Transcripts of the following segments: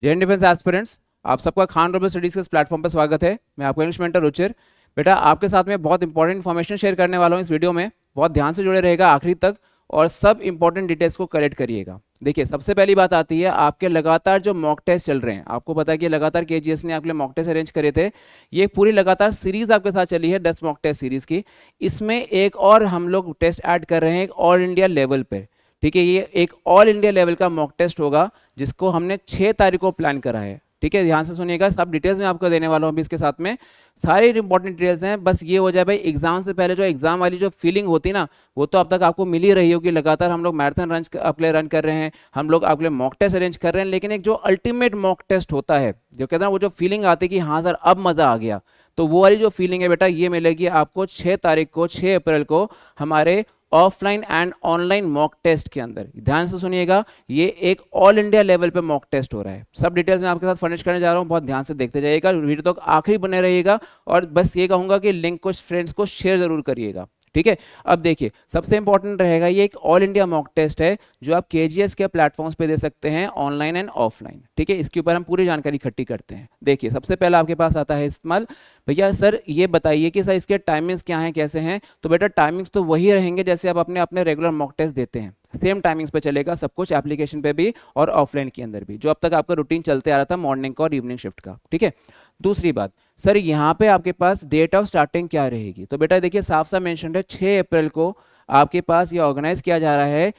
जय Hind defence aspirants. आप सबका खान ग्लोबल स्टडीज के इस प्लेटफॉर्म पर स्वागत है। मैं आपका इंग्लिश मेंटर रुचिर। बेटा, आपके साथ में बहुत इंपॉर्टेंट इन्फॉर्मेशन शेयर करने वाला हूँ इस वीडियो में। बहुत ध्यान से जुड़े रहेगा आखिरी तक और सब इंपॉर्टेंट डिटेल्स को कलेक्ट करिएगा। देखिए, सबसे पहली बात आती है आपके लगातार जो मॉक टेस्ट चल रहे हैं। आपको पता है कि लगातार केजीएस ने आपके लिए मॉक टेस्ट अरेंज करे थे। ये पूरी लगातार सीरीज आपके साथ चली है 10 मॉक टेस्ट सीरीज की। इसमें एक और हम लोग टेस्ट ऐड कर रहे हैं एक ऑल इंडिया लेवल पे। ठीक है, ये एक ऑल इंडिया लेवल का मॉक टेस्ट होगा जिसको हमने 6 तारीख को प्लान करा है। ठीक है, ध्यान से सुनिएगा, सब डिटेल्स मैं आपको देने वाला हूँ अभी इसके साथ में। सारे इंपॉर्टेंट डिटेल्स हैं। बस ये हो जाए भाई, एग्जाम से पहले जो एग्जाम वाली जो फीलिंग होती ना, वो तो अब तक आपको मिल ही रही होगी। लगातार हम लोग मैराथन रन आपके लिए रन कर रहे हैं, हम लोग आपके लिए मॉक टेस्ट अरेंज कर रहे हैं, लेकिन एक जो अल्टीमेट मॉक टेस्ट होता है, जो कहते हैं वो जो फीलिंग आती है कि हाँ सर अब मजा आ गया, तो वो वाली जो फीलिंग है बेटा, ये मिलेगी आपको 6 तारीख को, 6 अप्रैल को हमारे offline and online mock test के अंदर। ध्यान से सुनिएगा, ये एक ऑल इंडिया लेवल पे मॉक टेस्ट हो रहा है। सब डिटेल्स मैं आपके साथ फर्निश करने जा रहा हूँ, बहुत ध्यान से देखते जाइएगा, वीडियो तक आखिरी बने रहिएगा। और बस ये कहूंगा कि लिंक को फ्रेंड्स को शेयर जरूर करिएगा। ठीक है, अब देखिए, सबसे इंपॉर्टेंट रहेगा, ये एक ऑल इंडिया मॉक टेस्ट है जो आप केजीएस के प्लेटफॉर्म्स पे दे सकते हैं, ऑनलाइन एंड ऑफलाइन। ठीक है, इसके ऊपर हम पूरी जानकारी इकट्ठी करते हैं। देखिए, सबसे पहले आपके पास आता है इस्तेमाल। भैया सर ये बताइए कि सर इसके टाइमिंग्स क्या हैं, कैसे हैं? तो बेटा, टाइमिंग्स तो वही रहेंगे जैसे आप अपने अपने रेगुलर मॉक टेस्ट देते हैं, सेम टाइमिंग्स पे चलेगा सब कुछ, एप्लीकेशन पे भी और ऑफलाइन के अंदर भी, जो अब तक आपका रूटीन चलते आ रहा था मॉर्निंग का और इवनिंग शिफ्ट का। ठीक है, दूसरी बात, सर यहाँ पे आपके पास डेट ऑफ स्टार्टिंग क्या रहेगी? तो बेटा देखिए, साफ साफ मेंशन है 6 अप्रैल को आपके पास ये ऑर्गेनाइज किया जा रहा है।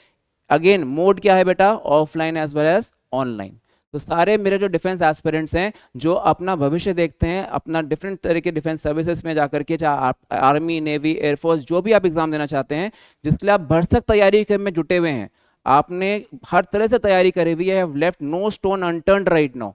अगेन मोड क्या है बेटा? Offline as well as online. तो सारे मेरे जो डिफेंस एस्पिरेंट्स हैं, जो अपना भविष्य देखते हैं, अपना डिफरेंट तरह के डिफेंस सर्विसेज में जाकर के, चाहे आप आर्मी, नेवी, एयरफोर्स, जो भी आप एग्जाम देना चाहते हैं, जिसके लिए आप भरसक तैयारी में जुटे हुए हैं, आपने हर तरह से तैयारी करी हुई है, left no stone unturned right now,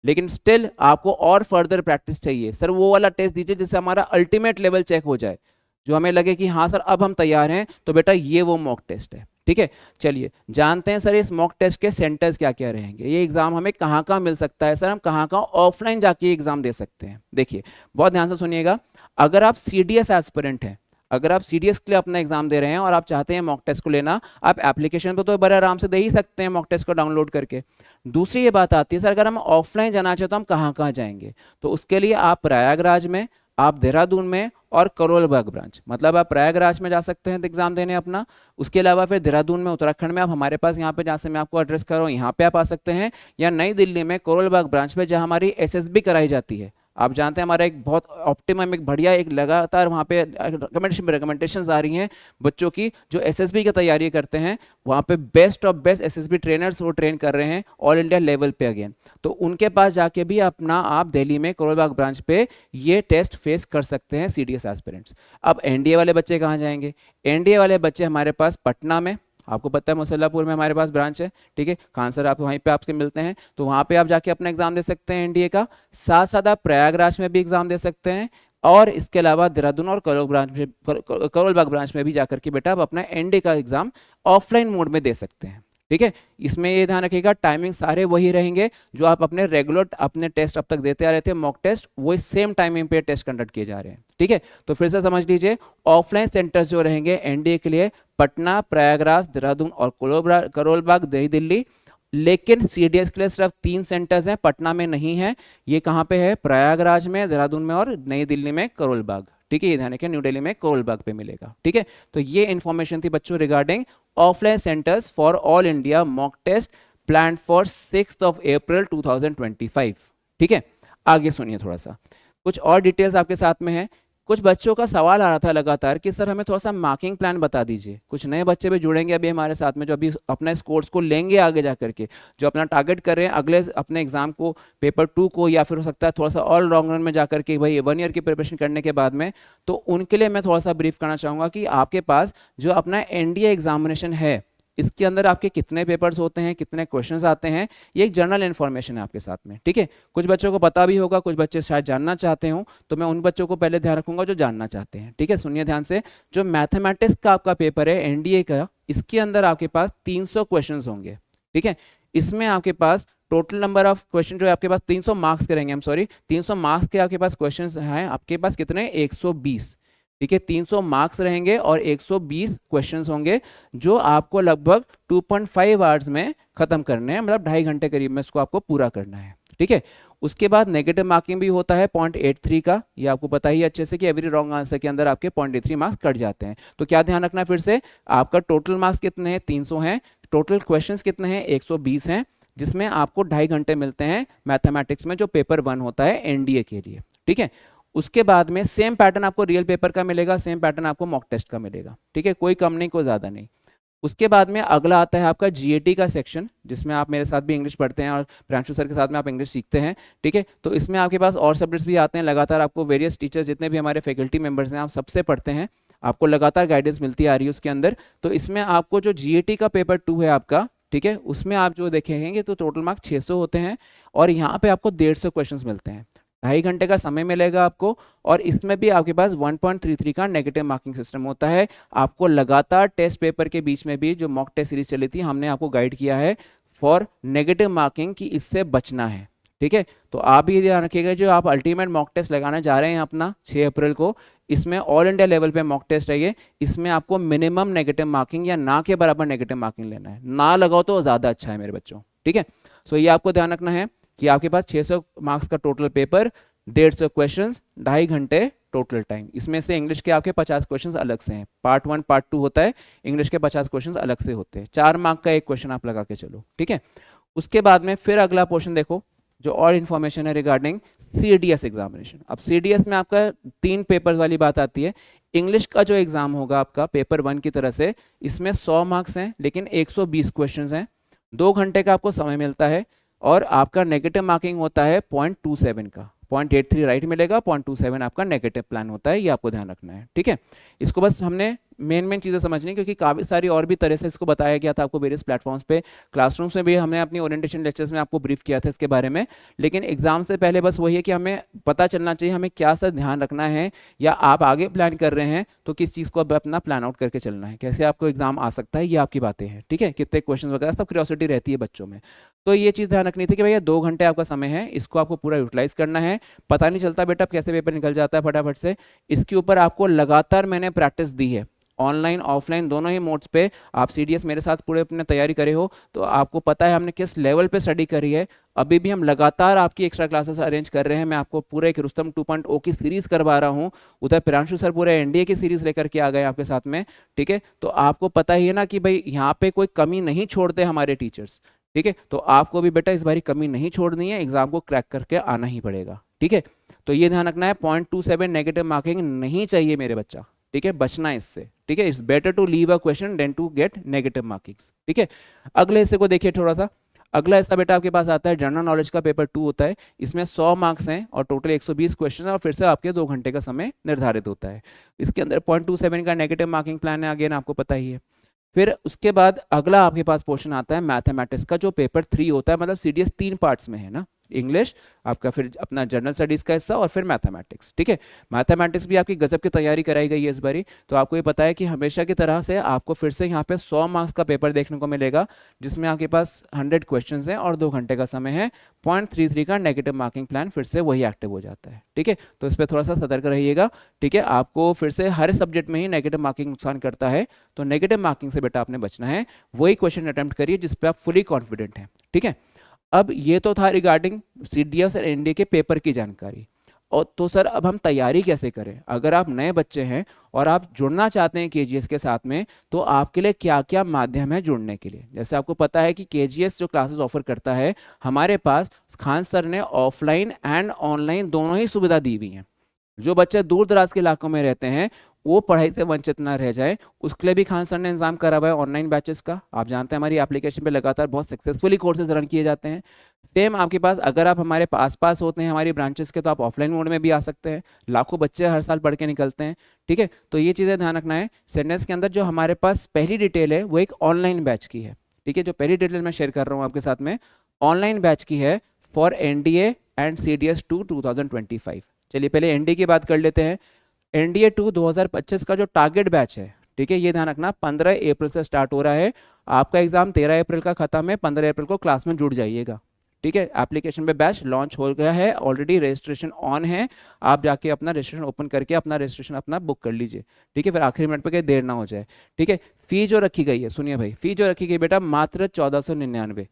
लेकिन स्टिल आपको और फर्दर प्रैक्टिस चाहिए। सर वो वाला टेस्ट दीजिए जिससे हमारा अल्टीमेट लेवल चेक हो जाए, जो हमें लगे कि हाँ सर अब हम तैयार हैं। तो बेटा ये वो मॉक टेस्ट है। ठीक है, चलिए जानते हैं सर इस मॉक टेस्ट के सेंटर्स क्या क्या रहेंगे, ये एग्जाम हमें कहाँ कहाँ मिल सकता है, सर हम कहाँ कहाँ ऑफलाइन जाके एग्जाम दे सकते हैं। देखिए बहुत ध्यान से सुनिएगा, अगर आप सीडीएस एस्पिरेंट हैं, अगर आप सीडीएस के लिए अपना एग्जाम दे रहे हैं और आप चाहते हैं मॉक टेस्ट को लेना, आप एप्लीकेशन पर तो बड़े आराम से दे ही सकते हैं मॉक टेस्ट को डाउनलोड करके। दूसरी ये बात आती है, सर अगर हम ऑफलाइन जाना चाहते तो हम कहाँ कहाँ जाएंगे? तो उसके लिए आप प्रयागराज में, आप देहरादून में और करोल बाग ब्रांच, मतलब आप प्रयागराज में जा सकते हैं एग्जाम देने अपना। उसके अलावा फिर देहरादून में, उत्तराखंड में आप हमारे पास यहाँ पे, जहाँ से मैं आपको एड्रेस कर रहा हूँ, यहाँ पे आप आ सकते हैं, या नई दिल्ली में करोल बाग ब्रांच में जहाँ हमारी एसएसबी कराई जाती है। आप जानते हैं हमारा एक बहुत ऑप्टिमम, एक बढ़िया, एक लगातार वहाँ पे रिकमेंडेशन आ रही हैं बच्चों की जो एसएसबी की तैयारी करते हैं। वहाँ पे best of best SSB trainers वो ट्रेन कर रहे हैं ऑल इंडिया लेवल पे अगेन। तो उनके पास जाके भी अपना आप दिल्ली में करोल बाग ब्रांच पे ये टेस्ट फेस कर सकते हैं सीडीएस एस्पिरेंट्स। अब एनडीए वाले बच्चे कहाँ जाएंगे? एनडीए वाले बच्चे हमारे पास पटना में, आपको पता है मुसल्लापुर में हमारे पास ब्रांच है। ठीक है, खान सर आप वहीं पे आपसे मिलते हैं, तो वहाँ पे आप जाके अपना एग्जाम दे सकते हैं एनडीए का। साथ साथ आप प्रयागराज में भी एग्जाम दे सकते हैं, और इसके अलावा देहरादून और करोल बाग ब्रांच में भी जाकर के बेटा आप अपना एनडीए का एग्जाम ऑफलाइन मोड में दे सकते हैं। ठीक है, इसमें ये ध्यान रखिएगा, टाइमिंग सारे वही रहेंगे जो आप अपने रेगुलर अपने टेस्ट अब तक देते आ रहे थे, मॉक टेस्ट, वो सेम टाइमिंग पे टेस्ट कंडक्ट किए जा रहे हैं। ठीक है, तो फिर से समझ लीजिए, ऑफलाइन सेंटर्स जो रहेंगे एनडीए के लिए पटना, प्रयागराज, देहरादून और करोल बाग नई दिल्ली। लेकिन सीडीएस के लिए सिर्फ 3 सेंटर्स हैं, पटना में नहीं है। ये कहाँ पे है? प्रयागराज में, देहरादून में और नई दिल्ली में करोल बाग। ठीक है, ये ध्यान रखिए, न्यू दिल्ली में करोल बाग पे मिलेगा। ठीक है, तो ये इंफॉर्मेशन थी बच्चों regarding offline centres for all India mock test plan for 6 April 2025। ठीक है, आगे सुनिए, थोड़ा सा कुछ और डिटेल्स आपके साथ में है। कुछ बच्चों का सवाल आ रहा था लगातार कि सर हमें थोड़ा सा मार्किंग प्लान बता दीजिए। कुछ नए बच्चे भी जुड़ेंगे अभी हमारे साथ में, जो अभी अपना इस कोर्स को लेंगे आगे जा करके, जो अपना टारगेट कर रहे हैं अगले अपने एग्जाम को, पेपर 2 को, या फिर हो सकता है थोड़ा सा और लॉन्ग रन में जाकर के भाई 1 ईयर की प्रिपरेशन करने के बाद में। तो उनके लिए मैं थोड़ा सा ब्रीफ करना चाहूँगा कि आपके पास जो अपना एनडीए एग्जामिनेशन है, इसके अंदर आपके कितने पेपर्स होते हैं, कितने क्वेश्चंस आते हैं, ये एक जनरल इन्फॉर्मेशन है आपके साथ में। ठीक है, कुछ बच्चों को पता भी होगा, कुछ बच्चे शायद जानना चाहते हो, तो मैं उन बच्चों को पहले ध्यान रखूंगा जो जानना चाहते हैं। ठीक है, सुनिए ध्यान से, जो मैथमेटिक्स का आपका पेपर है एनडीए का, इसके अंदर आपके पास 300 क्वेश्चन होंगे। ठीक है, इसमें आपके पास टोटल नंबर ऑफ क्वेश्चन जो है आपके पास 300 मार्क्स करेंगे, हम सॉरी 300 मार्क्स के आपके पास क्वेश्चन हैं, आपके पास कितने? 120। ठीक है, 300 मार्क्स रहेंगे और 120 क्वेश्चंस होंगे जो आपको लगभग 2.5 आवर्स में खत्म करने हैं, मतलब 2.5 घंटे करीब में इसको आपको पूरा करना है। ठीक है, उसके बाद नेगेटिव मार्किंग भी होता है 0.83 का, ये आपको पता ही अच्छे से कि एवरी रॉन्ग आंसर के अंदर आपके 0.83 मार्क्स कट जाते हैं। तो क्या ध्यान रखना है फिर से, आपका टोटल मार्क्स कितने हैं, 300 हैं, टोटल क्वेश्चंस कितने हैं, 120 हैं, जिसमें आपको 2.5 घंटे मिलते हैं मैथमेटिक्स में, जो पेपर 1 होता है एनडीए के लिए। ठीक है, उसके बाद में सेम पैटर्न आपको रियल पेपर का मिलेगा, सेम पैटर्न आपको मॉक टेस्ट का मिलेगा। ठीक है, कोई कम नहीं कोई ज्यादा नहीं। उसके बाद में अगला आता है आपका जीएटी का सेक्शन, जिसमें आप मेरे साथ भी इंग्लिश पढ़ते हैं और प्रियांशु सर के साथ में आप इंग्लिश सीखते हैं। ठीक है, तो इसमें आपके पास और सब्जेक्ट्स भी आते हैं, लगातार आपको वेरियस टीचर्स जितने भी हमारे फैकल्टी मेंबर्स हैं आप सबसे पढ़ते हैं, आपको लगातार गाइडेंस मिलती आ रही है उसके अंदर। तो इसमें आपको जो जीएटी का पेपर 2 है आपका, ठीक है, उसमें आप जो देखेंगे तो टोटल मार्क्स 600 होते हैं और यहाँ पे आपको 150 क्वेश्चंस मिलते हैं, 2.5 घंटे का समय मिलेगा आपको। और इसमें भी आपके पास 1.33 का नेगेटिव मार्किंग सिस्टम होता है। आपको लगातार टेस्ट पेपर के बीच में भी जो मॉक टेस्ट सीरीज चली थी, हमने आपको गाइड किया है फॉर नेगेटिव मार्किंग कि इससे बचना है। ठीक है, तो आप भी ध्यान रखिएगा, जो आप अल्टीमेट मॉक टेस्ट लगाने जा रहे हैं अपना 6 अप्रैल को, इसमें ऑल इंडिया लेवल पे मॉक टेस्ट है ये, इसमें आपको मिनिमम नेगेटिव मार्किंग या ना के बराबर नेगेटिव मार्किंग लेना है, ना लगाओ तो ज़्यादा अच्छा है मेरे बच्चों। ठीक है, सो ये आपको ध्यान रखना है कि आपके पास 600 मार्क्स का टोटल पेपर, 150 क्वेश्चंस, 2.5 घंटे टोटल टाइम। इसमें से इंग्लिश के आपके 50 क्वेश्चंस अलग से हैं, पार्ट 1 पार्ट 2 होता है, इंग्लिश के 50 क्वेश्चंस अलग से होते हैं, 4 मार्क का एक क्वेश्चन आप लगा के चलो। ठीक है, उसके बाद में फिर अगला पोर्शन देखो जो और इन्फॉर्मेशन है रिगार्डिंग सीडीएस एग्जामिनेशन। अब सीडीएस में आपका 3 पेपर वाली बात आती है। इंग्लिश का जो एग्जाम होगा आपका पेपर 1 की तरह से, इसमें 100 मार्क्स हैं लेकिन 120 क्वेश्चंस हैं, 2 घंटे का आपको समय मिलता है और आपका नेगेटिव मार्किंग होता है 0.27 का, 0.83 राइट मिलेगा, 0.27 आपका नेगेटिव प्लान होता है, ये आपको ध्यान रखना है। ठीक है, इसको बस हमने मेन चीज़ें समझनी, क्योंकि काफ़ी सारी और भी तरह से इसको बताया गया था आपको वेरियस प्लेटफॉर्म्स पे, क्लासरूम्स में भी हमने अपनी ओरिएंटेशन लेक्चर्स में आपको ब्रीफ किया था इसके बारे में। लेकिन एग्जाम से पहले बस वही है कि हमें पता चलना चाहिए हमें क्या सा ध्यान रखना है, या आप आगे प्लान कर रहे हैं तो किस चीज़ को अब अपना प्लान आउट करके चलना है, कैसे आपको एग्जाम आ सकता है, ये आपकी बातें हैं। ठीक है, कितने क्वेश्चन वगैरह सब क्यूरियोसिटी रहती है बच्चों में, तो ये चीज़ ध्यान रखनी थी कि भैया 2 घंटे आपका समय है, इसको आपको पूरा यूटिलाइज करना है। पता नहीं चलता बेटा कैसे पेपर निकल जाता है फटाफट से, इसके ऊपर आपको लगातार मैंने प्रैक्टिस दी है, ऑनलाइन ऑफलाइन दोनों ही मोड्स पे। आप सीडीएस मेरे साथ पूरे अपने तैयारी करे हो तो आपको पता है हमने किस लेवल पे स्टडी करी है। अभी भी हम लगातार आपकी एक्स्ट्रा क्लासेस अरेंज कर रहे हैं, मैं आपको पूरे एक रुस्तम 2.0 की सीरीज करवा रहा हूँ, उधर प्रियांशु सर पूरे एनडीए की सीरीज लेकर के आ गए आपके साथ में। ठीक है, तो आपको पता ही है ना कि भाई यहाँ पे कोई कमी नहीं छोड़ते हमारे टीचर्स। ठीक है, तो आपको भी बेटा इस बारी कमी नहीं छोड़नी है, एग्जाम को क्रैक करके आना ही पड़ेगा। ठीक है, तो ये ध्यान रखना है 0.27 नेगेटिव मार्किंग नहीं चाहिए मेरे बच्चा। ठीक है, बचना इससे। ठीक है, it's better to leave a question than to get negative markings. ठीक है, अगले हिस्से को देखिए थोड़ा सा। अगला हिस्सा बेटा आपके पास आता है जनरल नॉलेज का पेपर 2 होता है, इसमें 100 मार्क्स हैं और टोटल 120 क्वेश्चन है और फिर से आपके 2 घंटे का समय निर्धारित होता है। इसके अंदर 0.27 का नेगेटिव मार्किंग प्लान है, अगेन आपको पता ही है। फिर उसके बाद अगला आपके पास पोर्शन आता है मैथमेटिक्स का, जो पेपर 3 होता है, मतलब सीडीएस 3 पार्ट्स में है ना, इंग्लिश आपका, फिर अपना जनरल स्टडीज का हिस्सा और फिर मैथमेटिक्स। ठीक है, मैथमेटिक्स भी आपकी गजब की तैयारी कराई गई है इस बारी, तो आपको ये पता है कि हमेशा की तरह से आपको फिर से यहाँ पे 100 मार्क्स का पेपर देखने को मिलेगा, जिसमें आपके पास 100 क्वेश्चंस हैं और 2 घंटे का समय है। 0.33 का नेगेटिव मार्किंग प्लान फिर से वही एक्टिव हो जाता है। ठीक है, तो इस पर थोड़ा सा सतर्क रहिएगा। ठीक है, आपको फिर से हर सब्जेक्ट में ही नेगेटिव मार्किंग नुकसान करता है, तो नेगेटिव मार्किंग से बेटा आपने बचना है, वही क्वेश्चन अटेम्प्ट करिए जिस पे आप फुली कॉन्फिडेंट हैं। ठीक है, अब ये तो था रिगार्डिंग सीडीएस और एनडीए के पेपर की जानकारी। और तो सर अब हम तैयारी कैसे करें, अगर आप नए बच्चे हैं और आप जुड़ना चाहते हैं केजीएस के साथ में, तो आपके लिए क्या क्या माध्यम है जुड़ने के लिए। जैसे आपको पता है कि केजीएस जो क्लासेस ऑफर करता है, हमारे पास खान सर ने ऑफलाइन एंड ऑनलाइन दोनों ही सुविधा दी हुई है। जो बच्चे दूर दराज के इलाकों में रहते हैं वो पढ़ाई से वंचित ना रह जाए, उसके लिए भी खान सर ने इंतजाम करा हुआ है ऑनलाइन बैचेस का। आप जानते हैं हमारी एप्लीकेशन पे लगातार बहुत सक्सेसफुली कोर्सेज रन किए जाते हैं। सेम आपके पास अगर आप हमारे पास होते हैं हमारी ब्रांचेस के, तो आप ऑफलाइन मोड में भी आ सकते हैं। लाखों बच्चे हर साल पढ़ के निकलते हैं। ठीक है, तो ये चीज़ें ध्यान रखना है। सेंटेंस के अंदर जो हमारे पास पहली डिटेल है वो एक ऑनलाइन बैच की है। ठीक है, जो पहली डिटेल मैं शेयर कर रहा हूँ आपके साथ में ऑनलाइन बैच की है फॉर एनडीए एंड सीडीएस 2 2025। चलिए पहले एनडीए की बात कर लेते हैं। एनडीए 2 2025 का जो टारगेट बैच है, ठीक है, ये ध्यान रखना 15 अप्रैल से स्टार्ट हो रहा है। आपका एग्जाम 13 अप्रैल का खत्म है, 15 अप्रैल को क्लास में जुड़ जाइएगा। ठीक है, एप्लीकेशन पे बैच लॉन्च हो गया है ऑलरेडी, रजिस्ट्रेशन ऑन है, आप जाके अपना रजिस्ट्रेशन ओपन करके अपना रजिस्ट्रेशन अपना बुक कर लीजिए। ठीक है, फिर आखिरी मिनट पे कहीं देर ना हो जाए। ठीक है, फी जो रखी गई है, सुनिए भाई, फी जो रखी गई बेटा मात्र 1499।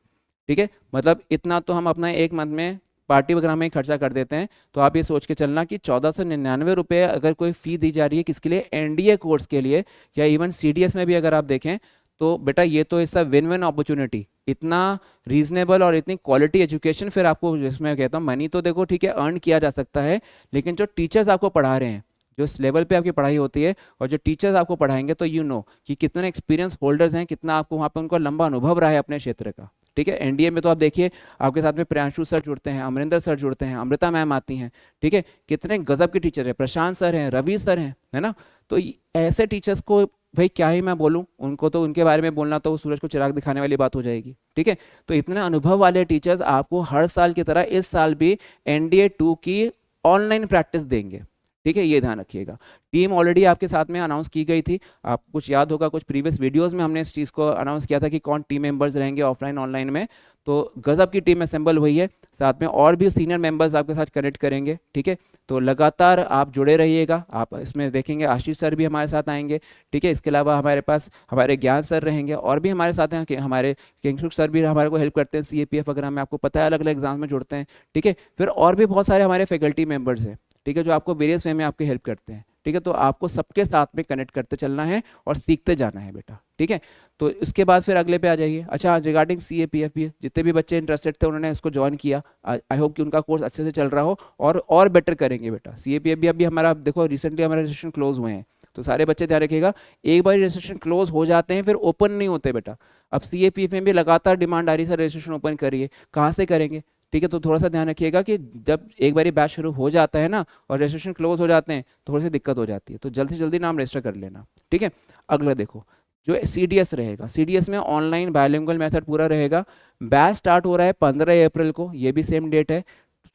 ठीक है, मतलब इतना तो हम अपना एक मंथ में पार्टी वगैरह में ही खर्चा कर देते हैं। तो आप ये सोच के चलना कि 1499 रुपये अगर कोई फ़ी दी जा रही है किसके लिए, एनडीए कोर्स के लिए, या इवन सीडीएस में भी अगर आप देखें तो बेटा ये तो इसका विन विन अपॉर्चुनिटी, इतना रीजनेबल और इतनी क्वालिटी एजुकेशन। फिर आपको, जिसमें कहता हूँ मनी तो देखो ठीक है अर्न किया जा सकता है, लेकिन जो टीचर्स आपको पढ़ा रहे हैं, जो इस लेवल पे आपकी पढ़ाई होती है, और जो टीचर्स आपको पढ़ाएंगे, तो यू नो कि कितने एक्सपीरियंस होल्डर्स हैं, कितना आपको वहाँ पे उनको लंबा अनुभव रहा है अपने क्षेत्र का। ठीक है, एनडीए में तो आप देखिए आपके साथ में प्रियांशु सर जुड़ते हैं, अमरिंदर सर जुड़ते हैं, अमृता मैम आती हैं। ठीक है, कितने गजब के टीचर हैं, प्रशांत सर हैं, रवि सर हैं, है ना। तो ऐसे टीचर्स को भाई क्या ही मैं बोलूं, उनको तो उनके बारे में बोलना तो सूरज को चिराग दिखाने वाली बात हो जाएगी। ठीक है, तो इतने अनुभव वाले टीचर्स आपको हर साल की तरह इस साल भी एनडीए 2 की ऑनलाइन प्रैक्टिस देंगे। ठीक है, ये ध्यान रखिएगा। टीम ऑलरेडी आपके साथ में अनाउंस की गई थी, आपको कुछ याद होगा, कुछ प्रीवियस वीडियोस में हमने इस चीज़ को अनाउंस किया था कि कौन टीम मेंबर्स रहेंगे ऑफलाइन ऑनलाइन में। तो गजब की टीम असेंबल हुई है, साथ में और भी सीनियर मेंबर्स आपके साथ कनेक्ट करेंगे। ठीक है, तो लगातार आप जुड़े रहिएगा। आप इसमें देखेंगे आशीष सर भी हमारे साथ आएंगे। ठीक है, इसके अलावा हमारे पास हमारे ज्ञान सर रहेंगे, और भी हमारे साथ हैं कि हमारे किंगसुख सर भी हमारे को हेल्प करते हैं सीएपीएफ वगैरह में, आपको पता है अलग अलग एग्जाम में जुड़ते हैं। ठीक है, फिर और भी बहुत सारे हमारे फैकल्टी मेंबर्स हैं, ठीक है, जो आपको वेरियस वे में आपकी हेल्प करते हैं। ठीक है, तो आपको सबके साथ में कनेक्ट करते चलना है और सीखते जाना है बेटा। ठीक है, तो इसके बाद फिर अगले पे आ जाइए। अच्छा, रिगार्डिंग सीएपीएफ भी जितने भी बच्चे इंटरेस्टेड थे उन्होंने इसको ज्वाइन किया, आई होप कि उनका कोर्स अच्छे से चल रहा हो, और बेटर करेंगे बेटा। सीएपीएफ भी अभी हमारा देखो रिसेंटली हमारे रजिस्ट्रेशन क्लोज हुए हैं, तो सारे बच्चे ध्यान रखिएगा, एक बार रजिस्ट्रेशन क्लोज हो जाते हैं फिर ओपन नहीं होते बेटा। अब सीएपीएफ में भी लगातार डिमांड आ रही है सर रजिस्ट्रेशन ओपन करिए, कहाँ से करेंगे। ठीक है, तो थोड़ा सा ध्यान रखिएगा कि जब एक बार बैच शुरू हो जाता है ना और रजिस्ट्रेशन क्लोज हो जाते हैं तो थोड़ी सी दिक्कत हो जाती है, तो जल्द से जल्दी नाम रजिस्टर कर लेना। ठीक है, अगला देखो जो सीडीएस रहेगा, सीडीएस में ऑनलाइन बायलिंगुअल मेथड पूरा रहेगा। बैच स्टार्ट हो रहा है 15 अप्रैल को, ये भी सेम डेट है।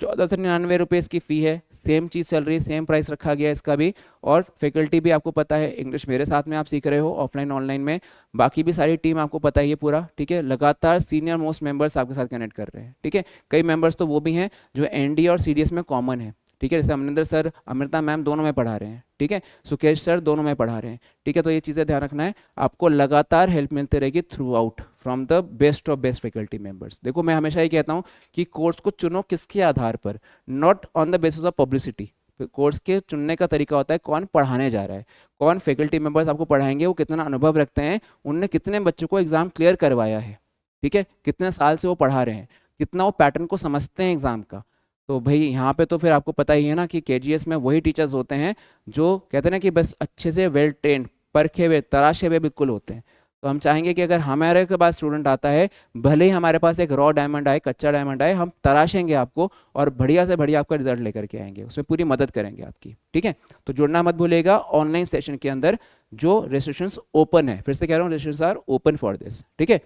1499 इसकी फ़ी है, सेम चीज़ चल रही है, सेम प्राइस रखा गया है इसका भी। और फैकल्टी भी आपको पता है, इंग्लिश मेरे साथ में आप सीख रहे हो ऑफलाइन ऑनलाइन में, बाकी भी सारी टीम आपको पता ही है पूरा। ठीक है, लगातार सीनियर मोस्ट मेंबर्स आपके साथ कनेक्ट कर रहे हैं। ठीक है, कई मेंबर्स तो वो भी हैं जो एनडी और सीडीएस में कॉमन है। ठीक है, जैसे अमरिंदर सर, अमृता मैम दोनों में पढ़ा रहे हैं। ठीक है, सुकेश सर दोनों में पढ़ा रहे हैं। ठीक है, तो ये चीज़ें ध्यान रखना है, आपको लगातार हेल्प मिलती रहेगी through out from the best of best faculty members. देखो मैं हमेशा ही कहता हूँ कि कोर्स को चुनो किसके आधार पर, not on the basis of publicity. Course के चुनने का तरीका होता है कौन पढ़ाने जा रहा है, कौन फैकल्टी मेंबर्स आपको पढ़ाएंगे, वो कितना अनुभव रखते हैं, उनने कितने बच्चों को एग्जाम क्लियर करवाया है। ठीक है, कितने साल से वो पढ़ा रहे हैं, कितना वो पैटर्न को समझते हैं एग्जाम का। तो भाई यहाँ पे तो फिर आपको पता ही है ना कि केजीएस में वही टीचर्स होते हैं जो कहते हैं ना कि बस अच्छे से वेल ट्रेंड, परखे हुए, तराशे हुए बिल्कुल होते हैं। तो हम चाहेंगे कि अगर हमारे के पास स्टूडेंट आता है, भले ही हमारे पास एक रॉ डायमंड आए, कच्चा डायमंड आए, हम तराशेंगे आपको और बढ़िया से बढ़िया आपका रिजल्ट लेकर के आएंगे, उसमें पूरी मदद करेंगे आपकी। ठीक है, तो जुड़ना मत भूलिएगा ऑनलाइन सेशन के अंदर, जो रजिस्ट्रेशंस ओपन है, फिर से कह रहा हूँ registrations are open for this. ठीक है,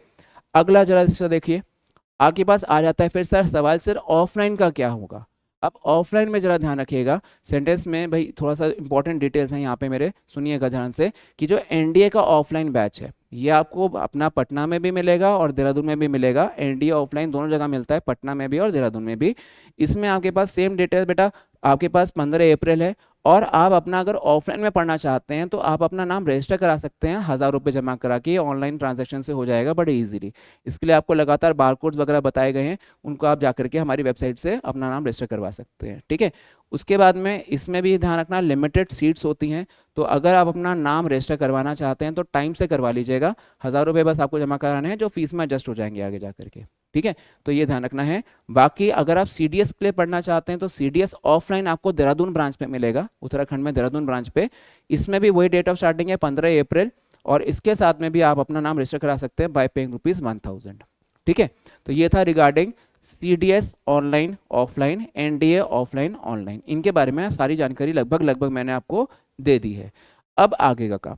अगला जरा देखिए, आपके पास आ जाता है फिर सर सवाल, सर ऑफलाइन का क्या होगा। अब ऑफलाइन में जरा ध्यान रखिएगा, सेंटेंस में भाई थोड़ा सा इंपॉर्टेंट डिटेल्स हैं यहाँ पे मेरे, सुनिएगा ध्यान से, कि जो एनडीए का ऑफलाइन बैच है ये आपको अपना पटना में भी मिलेगा और देहरादून में भी मिलेगा। एनडीए ऑफलाइन दोनों जगह मिलता है, पटना में भी और देहरादून में भी। इसमें आपके पास सेम डिटेल्स बेटा, आपके पास 15 अप्रैल है, और आप अपना अगर ऑफलाइन में पढ़ना चाहते हैं तो आप अपना नाम रजिस्टर करा सकते हैं, 1000 रुपये जमा करा के, ऑनलाइन ट्रांजैक्शन से हो जाएगा बड़े इजीली। इसके लिए आपको लगातार बारकोड्स वगैरह बताए गए हैं, उनको आप जाकर के हमारी वेबसाइट से अपना नाम रजिस्टर करवा सकते हैं। ठीक है, उसके बाद में इसमें भी ध्यान रखना लिमिटेड सीट्स होती हैं, तो अगर आप अपना नाम रजिस्टर करवाना चाहते हैं तो टाइम से करवा लीजिएगा, 1000 रुपये बस आपको जमा कराने हैं, जो फीस में एडजस्ट हो जाएंगे आगे जा करके। ठीक है, तो ये ध्यान रखना है। बाकी अगर आप सीडीएस के लिए पढ़ना चाहते हैं तो सीडीएस ऑफलाइन आपको देहरादून ब्रांच पे मिलेगा, उत्तराखंड में देहरादून ब्रांच पे। इसमें भी वही डेट ऑफ स्टार्टिंग है 15 अप्रैल, और इसके साथ में भी आप अपना नाम रजिस्टर करा सकते हैं बाय पेइंग ₹1000। ठीक है, तो ये था regarding CDS online offline, NDA offline online, इनके बारे में सारी जानकारी लगभग मैंने आपको दे दी है। अब आगे का काम,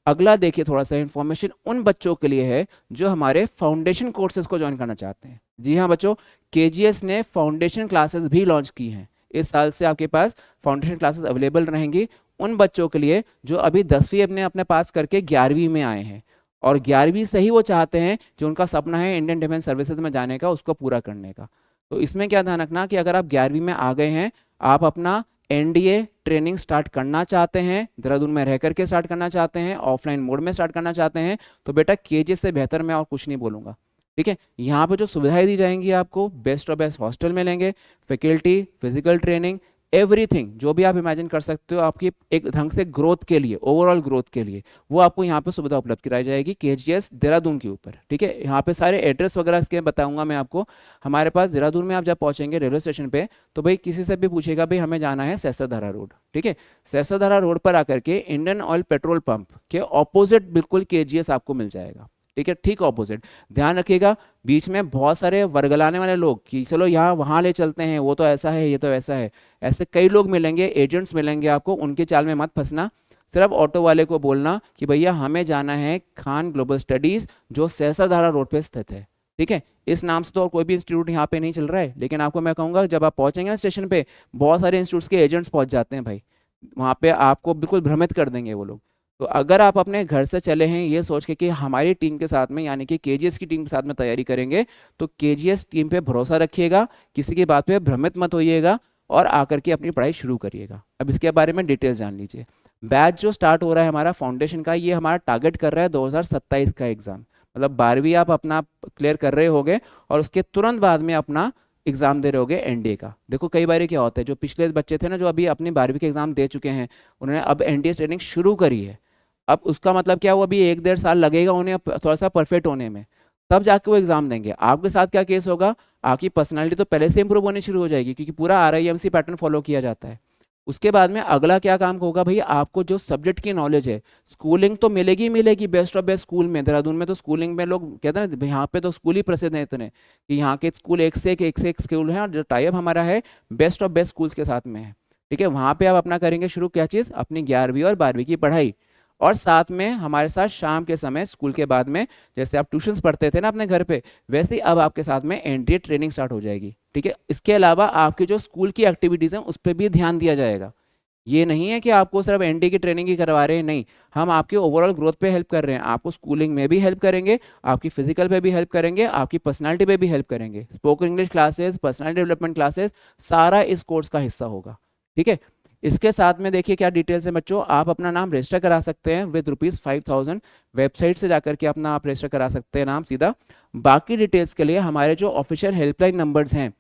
अगला देखिए, थोड़ा सा इन्फॉर्मेशन उन बच्चों के लिए है जो हमारे फाउंडेशन कोर्सेज को ज्वाइन करना चाहते हैं। जी हाँ बच्चों, केजीएस ने फाउंडेशन क्लासेस भी लॉन्च की हैं, इस साल से आपके पास फाउंडेशन क्लासेस अवेलेबल रहेंगी उन बच्चों के लिए जो अभी 10वीं अपने पास करके 11वीं में आए हैं। और 11वीं से ही वो चाहते हैं जो उनका सपना है इंडियन डिफेंस सर्विसेज में जाने का, उसको पूरा करने का। तो इसमें क्या ध्यान रखना कि अगर आप 11वीं में आ गए हैं, आप अपना एनडीए ट्रेनिंग स्टार्ट करना चाहते हैं, देहरादून में रह करके स्टार्ट करना चाहते हैं, ऑफलाइन मोड में स्टार्ट करना चाहते हैं, तो बेटा केजीएस से बेहतर मैं और कुछ नहीं बोलूँगा। ठीक है, यहाँ पे जो सुविधाएं दी जाएंगी आपको, बेस्ट ऑफ बेस्ट हॉस्टल मिलेंगे, फैकल्टी, फिजिकल ट्रेनिंग, एवरीथिंग जो भी आप इमेजिन कर सकते हो आपकी एक ढंग से ग्रोथ के लिए, ओवरऑल ग्रोथ के लिए, वो आपको यहाँ पे सुविधा उपलब्ध कराई जाएगी केजीएस देहरादून के ऊपर। ठीक है, यहाँ पे सारे एड्रेस वगैरह इसके बताऊंगा मैं आपको। हमारे पास देहरादून में आप जब पहुंचेंगे रेलवे स्टेशन पे, तो भाई किसी से भी पूछेगा भाई हमें जाना है सहस्त्रधारा रोड। ठीक है, सहस्त्रधारा रोड पर आकर के इंडियन ऑयल पेट्रोल पंप के ऑपोजिट बिल्कुल केजीएस आपको मिल जाएगा। ठीक है, ठीक ऑपोजिट। ध्यान रखिएगा, बीच में बहुत सारे वर्गलाने वाले लोग कि चलो यहाँ वहाँ ले चलते हैं, वो तो ऐसा है, ये तो ऐसा है, ऐसे कई लोग मिलेंगे, एजेंट्स मिलेंगे आपको, उनके चाल में मत फंसना। सिर्फ ऑटो वाले को बोलना कि भैया हमें जाना है खान ग्लोबल स्टडीज जो सहस्त्रधारा रोड पे स्थित है। ठीक है, इस नाम से तो और कोई भी इंस्टीट्यूट यहाँ पे नहीं चल रहा है, लेकिन आपको मैं कहूँगा जब आप पहुँचेंगे ना स्टेशन पे, बहुत सारे इंस्टीट्यूट्स के एजेंट्स पहुँच जाते हैं भाई, वहाँ पे आपको बिल्कुल भ्रमित कर देंगे वो लोग। तो अगर आप अपने घर से चले हैं ये सोच के कि हमारी टीम के साथ में, यानी कि केजीएस की टीम के साथ में तैयारी करेंगे, तो केजीएस टीम पे भरोसा रखिएगा, किसी की बात पे भ्रमित मत होइएगा और आकर के अपनी पढ़ाई शुरू करिएगा। अब इसके बारे में डिटेल्स जान लीजिए। बैच जो स्टार्ट हो रहा है हमारा फाउंडेशन का, ये हमारा टारगेट कर रहा है 2027 का एग्जाम, मतलब 12वीं आप अपना क्लियर कर रहे होगे और उसके तुरंत बाद में अपना एग्जाम दे रहे होगे एनडीए का। देखो कई बार क्या होता है, जो पिछले बच्चे थे ना जो अभी अपनी 12वीं के एग्जाम दे चुके हैं, उन्होंने अब एनडीए ट्रेनिंग शुरू करी है, अब उसका मतलब क्या, वो अभी 1-1.5 साल लगेगा उन्हें थोड़ा सा परफेक्ट होने में, तब जाके वो एग्जाम देंगे। आपके साथ क्या केस होगा, आपकी पर्सनालिटी तो पहले से इंप्रूव होनी शुरू हो जाएगी क्योंकि पूरा आरआईएमसी पैटर्न फॉलो किया जाता है। उसके बाद में अगला क्या काम होगा भैया, आपको जो सब्जेक्ट की नॉलेज है, स्कूलिंग तो मिलेगी ही मिलेगी बेस्ट ऑफ बेस्ट स्कूल में। देहरादून में तो स्कूलिंग में लोग कहते हैं ना यहाँ पे तो स्कूल ही प्रसिद्ध है इतने कि यहाँ के स्कूल एक से एक स्कूल है, और जो टाइप हमारा है बेस्ट ऑफ बेस्ट स्कूल्स के साथ में है। ठीक है, वहाँ पे आप अपना करेंगे शुरू क्या चीज़, अपनी 11वीं और 12वीं की पढ़ाई, और साथ में हमारे साथ शाम के समय स्कूल के बाद में जैसे आप ट्यूशंस पढ़ते थे ना अपने घर पे, वैसे ही अब आपके साथ में एनडीए ट्रेनिंग स्टार्ट हो जाएगी। ठीक है, इसके अलावा आपकी जो स्कूल की एक्टिविटीज़ हैं उस पर भी ध्यान दिया जाएगा। ये नहीं है कि आपको सिर्फ एनडीए की ट्रेनिंग ही करवा रहे हैं, नहीं, हम आपके ओवरऑल ग्रोथ पे हेल्प कर रहे हैं, आपको स्कूलिंग में भी हेल्प करेंगे, आपकी फिजिकल पे भी हेल्प करेंगे, आपकी पर्सनालिटी पे भी हेल्प करेंगे। Spoken English classes, personality development classes, सारा इस कोर्स का हिस्सा होगा। ठीक है, इसके साथ में देखिए क्या डिटेल्स है बच्चों, आप अपना नाम रजिस्टर करा सकते हैं विद ₹5000, वेबसाइट से जाकर के अपना आप रजिस्टर करा सकते हैं नाम सीधा। बाकी डिटेल्स के लिए हमारे जो ऑफिशियल हेल्पलाइन नंबर्स हैं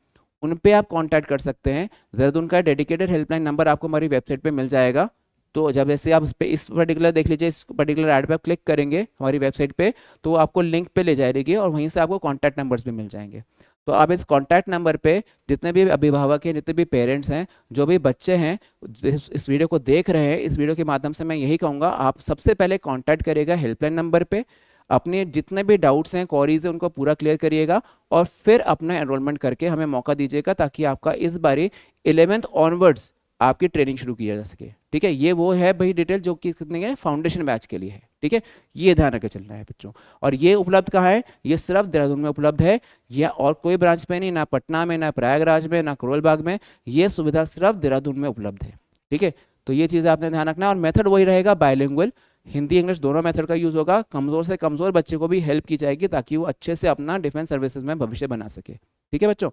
उन पे आप कांटेक्ट कर सकते हैं। देहरादून का डेडिकेटेड हेल्पलाइन नंबर आपको हमारी वेबसाइट पे मिल जाएगा। तो जब ऐसे आप इस पर्टिकुलर देख लीजिए, इस पर्टिकुलर ऐड पे आप क्लिक करेंगे हमारी वेबसाइट पे, तो आपको लिंक पे ले जाएगी और वहीं से आपको कॉन्टैक्ट नंबर्स भी मिल जाएंगे। तो आप इस कॉन्टैक्ट नंबर पे जितने भी अभिभावक हैं, जितने भी पेरेंट्स हैं, जो भी बच्चे हैं इस वीडियो को देख रहे हैं, इस वीडियो के माध्यम से मैं यही कहूँगा आप सबसे पहले कॉन्टैक्ट करिएगा हेल्पलाइन नंबर पे, अपने जितने भी डाउट्स हैं, क्वेरीज हैं, उनको पूरा क्लियर करिएगा और फिर अपना एनरोलमेंट करके हमें मौका दीजिएगा ताकि आपका इस बारी 11th ऑनवर्ड्स आपकी ट्रेनिंग शुरू की जा सके। ठीक है, ये वो है भाई डिटेल जो कि कितने फाउंडेशन बैच के लिए है। ठीक है, ये ध्यान रखे चलना है बच्चों। और ये उपलब्ध कहाँ है, ये सिर्फ देहरादून में उपलब्ध है, यह और कोई ब्रांच पे नहीं, ना पटना में, ना प्रयागराज में, ना करोल बाग में, ये सुविधा सिर्फ देहरादून में उपलब्ध है। ठीक है, तो ये चीज़ें आपने ध्यान रखना है। और मेथड वही रहेगा, बायलिंगुअल, हिंदी इंग्लिश दोनों मेथड का यूज़ होगा। कमज़ोर से कमज़ोर बच्चे को भी हेल्प की जाएगी ताकि वो अच्छे से अपना डिफेंस सर्विसेज में भविष्य बना सके। ठीक है बच्चों,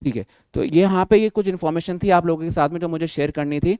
ठीक है, तो ये यहाँ पे ये कुछ इन्फॉर्मेशन थी आप लोगों के साथ में जो मुझे शेयर करनी थी।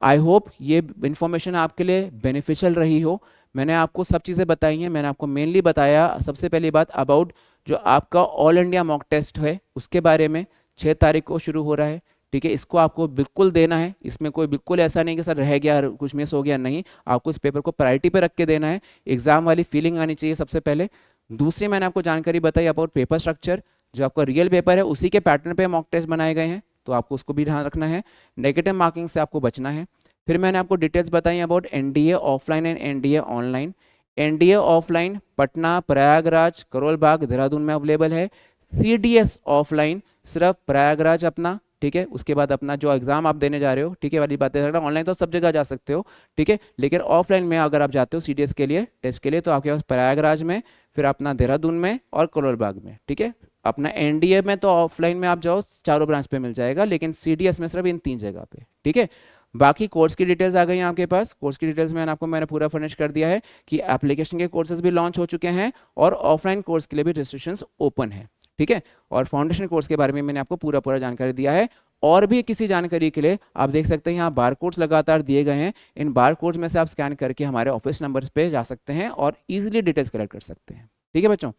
आई होप ये इन्फॉर्मेशन आपके लिए बेनिफिशियल रही हो। मैंने आपको सब चीज़ें बताई हैं, मैंने आपको मेनली बताया सबसे पहली बात अबाउट जो आपका ऑल इंडिया मॉक टेस्ट है उसके बारे में, 6 तारीख को शुरू हो रहा है। ठीक है, इसको आपको बिल्कुल देना है, इसमें कोई बिल्कुल ऐसा नहीं कि सर रह गया कुछ मिस हो गया, नहीं, आपको इस पेपर को प्रायोरिटी पे रख के देना है। एग्जाम वाली फीलिंग आनी चाहिए सबसे पहले। दूसरी मैंने आपको जानकारी बताई अबाउट पेपर स्ट्रक्चर, जो आपका रियल पेपर है उसी के पैटर्न पे मॉक टेस्ट बनाए गए हैं, तो आपको उसको भी ध्यान रखना है। नेगेटिव मार्किंग से आपको बचना है। फिर मैंने आपको डिटेल्स बताई about NDA offline and NDA online. NDA offline Patna, Prayagraj, Karol Bagh, Dehradun में अवेलेबल है। सीडीएस ऑफलाइन सिर्फ प्रयागराज अपना, ठीक है, उसके बाद अपना जो एग्जाम आप देने जा रहे हो, ठीक है, वाली बातें रखना। ऑनलाइन तो सब जगह जा सकते हो, ठीक है, लेकिन ऑफलाइन में अगर आप जाते हो सीडीएस के लिए टेस्ट के लिए, तो आपके पास प्रयागराज में, फिर अपना देहरादून में और करोल बाग में। ठीक है, अपना एनडीए में तो ऑफलाइन में आप जाओ चारों ब्रांच पे मिल जाएगा, लेकिन सीडीएस में सिर्फ इन 3 जगह पे। ठीक है, बाकी कोर्स की डिटेल्स आ गई हैं आपके पास। कोर्स की डिटेल्स में मैंने पूरा फर्निश कर दिया है कि एप्लीकेशन के कोर्सेज भी लॉन्च हो चुके हैं और ऑफलाइन कोर्स के लिए भी रजिस्ट्रेशंस ओपन है, ठीक है। और फाउंडेशन कोर्स के बारे में मैंने आपको पूरा जानकारी दिया है। और भी किसी जानकारी के लिए आप देख सकते हैं यहाँ बार कोड्स लगातार दिए गए हैं, इन बार कोड्स में से आप स्कैन करके हमारे ऑफिस नंबर्स पे जा सकते हैं और इजीली डिटेल्स कलेक्ट कर सकते हैं, ठीक है बच्चों।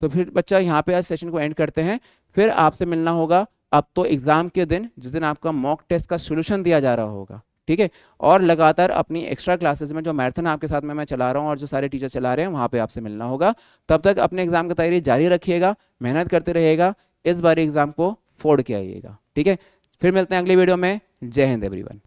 तो फिर बच्चा यहाँ पे आज सेशन को एंड करते हैं, फिर आपसे मिलना होगा अब तो एग्जाम के दिन, जिस दिन आपका मॉक टेस्ट का सोल्यूशन दिया जा रहा होगा, ठीक है। और लगातार अपनी एक्स्ट्रा क्लासेस में जो मैराथन आपके साथ में मैं चला रहा हूँ और जो सारे टीचर चला रहे हैं वहाँ पे आपसे मिलना होगा। तब तक अपने एग्जाम की तैयारी जारी रखिएगा, मेहनत करते रहिएगा, इस बार एग्जाम को फोड़ के आइएगा, ठीक है। फिर मिलते हैं अगली वीडियो में। जय हिंद एवरीवन।